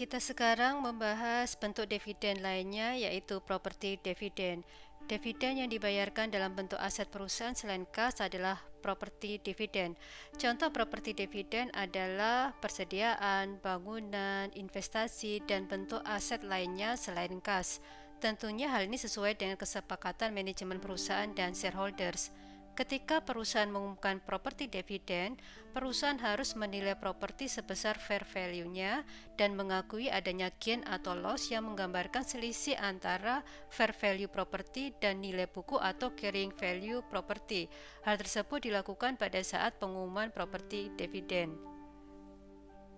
Kita sekarang membahas bentuk dividen lainnya, yaitu properti dividen. Dividen yang dibayarkan dalam bentuk aset perusahaan selain kas adalah properti dividen. Contoh properti dividen adalah persediaan, bangunan, investasi, dan bentuk aset lainnya selain kas. Tentunya hal ini sesuai dengan kesepakatan manajemen perusahaan dan shareholders. Ketika perusahaan mengumumkan properti dividen, perusahaan harus menilai properti sebesar fair value-nya dan mengakui adanya gain atau loss yang menggambarkan selisih antara fair value properti dan nilai buku atau carrying value properti. Hal tersebut dilakukan pada saat pengumuman properti dividen.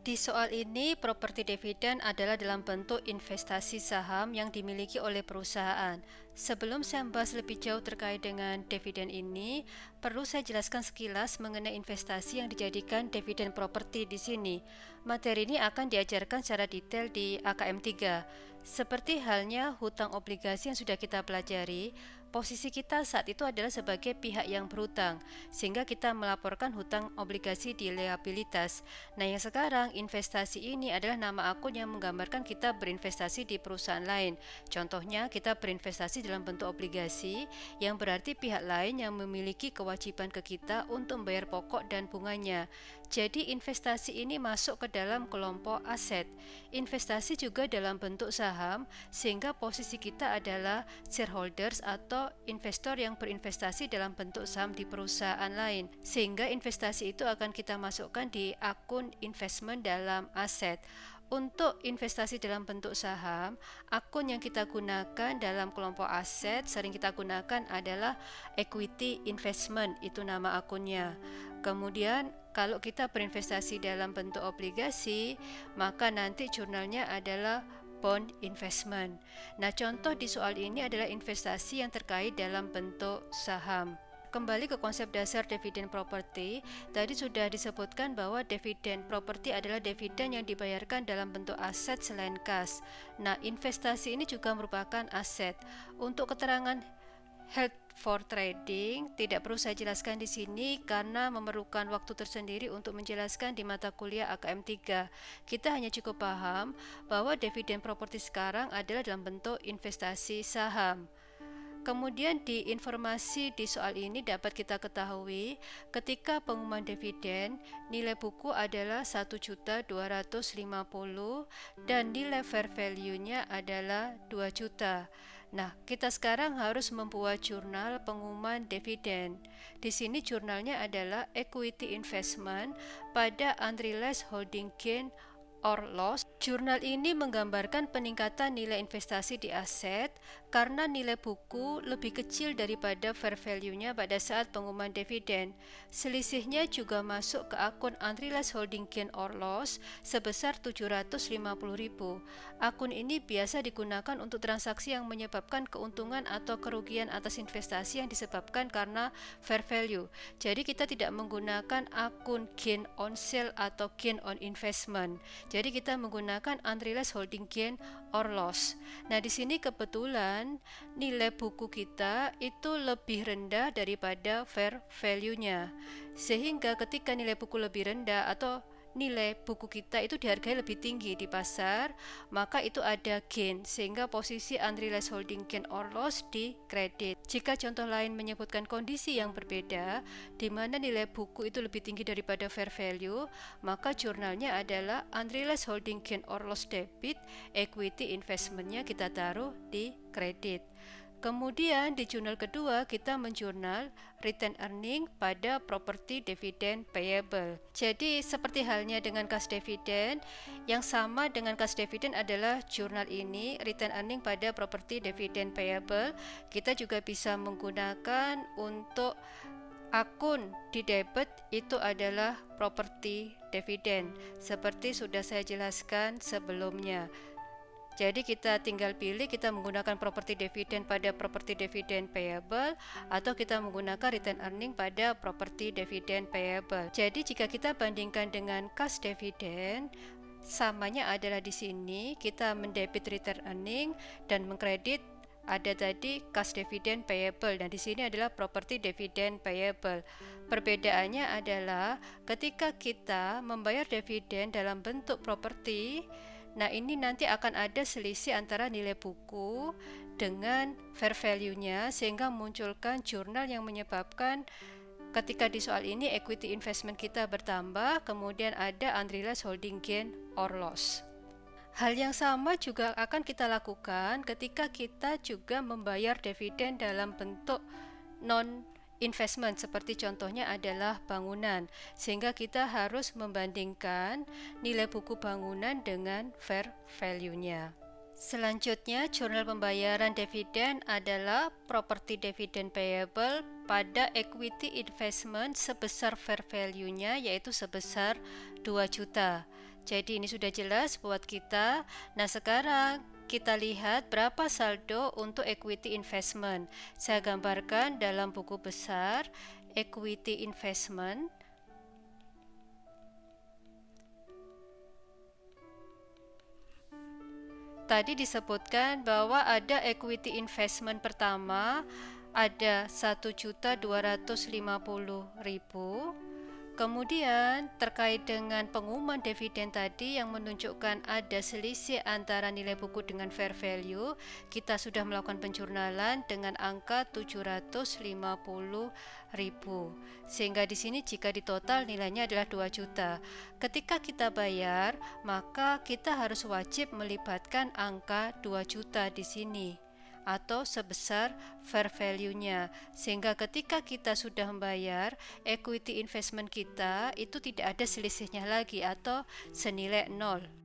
Di soal ini, properti dividen adalah dalam bentuk investasi saham yang dimiliki oleh perusahaan. Sebelum saya membahas lebih jauh terkait dengan dividen ini, perlu saya jelaskan sekilas mengenai investasi yang dijadikan dividen properti di sini. Materi ini akan diajarkan secara detail di AKM 3. Seperti halnya hutang obligasi yang sudah kita pelajari, posisi kita saat itu adalah sebagai pihak yang berhutang, sehingga kita melaporkan hutang obligasi di liabilitas. Nah, yang sekarang investasi ini adalah nama akun yang menggambarkan kita berinvestasi di perusahaan lain. Contohnya, kita berinvestasi dalam bentuk obligasi, yang berarti pihak lain yang memiliki kewajiban ke kita untuk membayar pokok dan bunganya. Jadi, investasi ini masuk ke dalam kelompok aset. Investasi juga dalam bentuk saham, sehingga posisi kita adalah shareholders atau investor yang berinvestasi dalam bentuk saham di perusahaan lain, sehingga investasi itu akan kita masukkan di akun investment dalam aset. Untuk investasi dalam bentuk saham, akun yang kita gunakan dalam kelompok aset sering kita gunakan adalah equity investment, itu nama akunnya. Kemudian kalau kita berinvestasi dalam bentuk obligasi, maka nanti jurnalnya adalah bond investment. Nah, contoh di soal ini adalah investasi yang terkait dalam bentuk saham. Kembali ke konsep dasar dividen properti, tadi sudah disebutkan bahwa dividen properti adalah dividen yang dibayarkan dalam bentuk aset selain kas. Nah, investasi ini juga merupakan aset. Untuk keterangan held for trading tidak perlu saya jelaskan di sini karena memerlukan waktu tersendiri untuk menjelaskan di mata kuliah AKM 3. Kita hanya cukup paham bahwa dividen properti sekarang adalah dalam bentuk investasi saham. Kemudian di informasi di soal ini dapat kita ketahui ketika pengumuman dividen, nilai buku adalah 1.250.000 dan nilai fair value-nya adalah 2 juta. Nah, kita sekarang harus membuat jurnal pengumuman dividen. Di sini jurnalnya adalah equity investment pada unrealized holding gain or loss. Jurnal ini menggambarkan peningkatan nilai investasi di aset karena nilai buku lebih kecil daripada fair value-nya pada saat pengumuman dividen. Selisihnya juga masuk ke akun unrealized holding gain or loss sebesar 750.000. Akun ini biasa digunakan untuk transaksi yang menyebabkan keuntungan atau kerugian atas investasi yang disebabkan karena fair value. Jadi kita tidak menggunakan akun gain on sale atau gain on investment. Jadi kita menggunakan unrealized holding gain or loss. Nah, di sini kebetulan nilai buku kita itu lebih rendah daripada fair value-nya. Sehingga ketika nilai buku lebih rendah atau nilai buku kita itu dihargai lebih tinggi di pasar, maka itu ada gain, sehingga posisi unrealized holding gain or loss di kredit. Jika contoh lain menyebutkan kondisi yang berbeda, di mana nilai buku itu lebih tinggi daripada fair value, maka jurnalnya adalah unrealized holding gain or loss debit, equity investmentnya kita taruh di kredit. Kemudian di jurnal kedua kita menjurnal return earning pada property dividend payable. Jadi seperti halnya dengan kas dividen, yang sama dengan kas dividen adalah jurnal ini return earning pada property dividend payable. Kita juga bisa menggunakan untuk akun di debit itu adalah property dividend seperti sudah saya jelaskan sebelumnya. Jadi kita tinggal pilih kita menggunakan property dividend pada property dividend payable atau kita menggunakan return earning pada property dividend payable. Jadi jika kita bandingkan dengan kas dividen, samanya adalah di sini kita mendebit return earning dan mengkredit ada tadi kas dividen payable, dan di sini adalah property dividend payable. Perbedaannya adalah ketika kita membayar dividen dalam bentuk properti, Nah, ini nanti akan ada selisih antara nilai buku dengan fair value-nya, sehingga munculkan jurnal yang menyebabkan ketika di soal ini equity investment kita bertambah, kemudian ada unrealized holding gain or loss. Hal yang sama juga akan kita lakukan ketika kita juga membayar dividen dalam bentuk non-investment, seperti contohnya adalah bangunan, sehingga kita harus membandingkan nilai buku bangunan dengan fair value-nya. Selanjutnya, jurnal pembayaran dividen adalah property dividend payable pada equity investment sebesar fair value-nya, yaitu sebesar 2 juta. Jadi ini sudah jelas buat kita. Nah, sekarang kita lihat berapa saldo untuk equity investment. Saya gambarkan dalam buku besar equity investment. Tadi disebutkan bahwa ada equity investment pertama ada 1.250.000. Kemudian terkait dengan pengumuman dividen tadi yang menunjukkan ada selisih antara nilai buku dengan fair value, kita sudah melakukan penjurnalan dengan angka 750.000. Sehingga di sini jika ditotal nilainya adalah 2 juta. Ketika kita bayar, maka kita harus wajib melibatkan angka 2 juta di sini atau sebesar fair value-nya, sehingga ketika kita sudah membayar, equity investment kita itu tidak ada selisihnya lagi atau senilai 0.